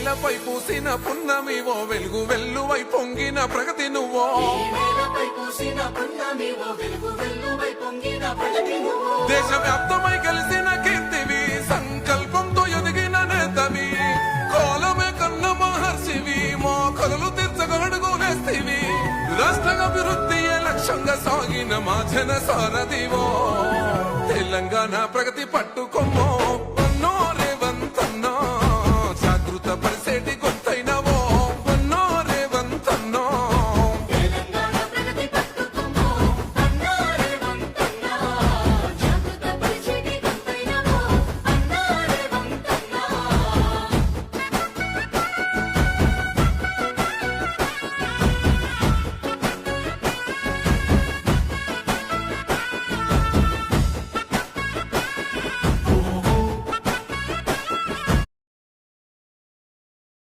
నేలపై పూసిన పున్నమివో వెలుగు వెల్లువై పొంగిన ప్రగతి నువ్వో దేశవ్యాప్తమై కలిసిన కీర్తివి సంకల్పంతో ఎదిగిన నేతవి కోలమే కన్న మహర్షివి మోకలు తీర్చగడుగునేస్తివి రాష్ట్ర అభివృద్ధియే లక్ష్యంగా సాగిన మా జన సారథివో తెలంగాణ ప్రగతి పట్టుకొమ్మో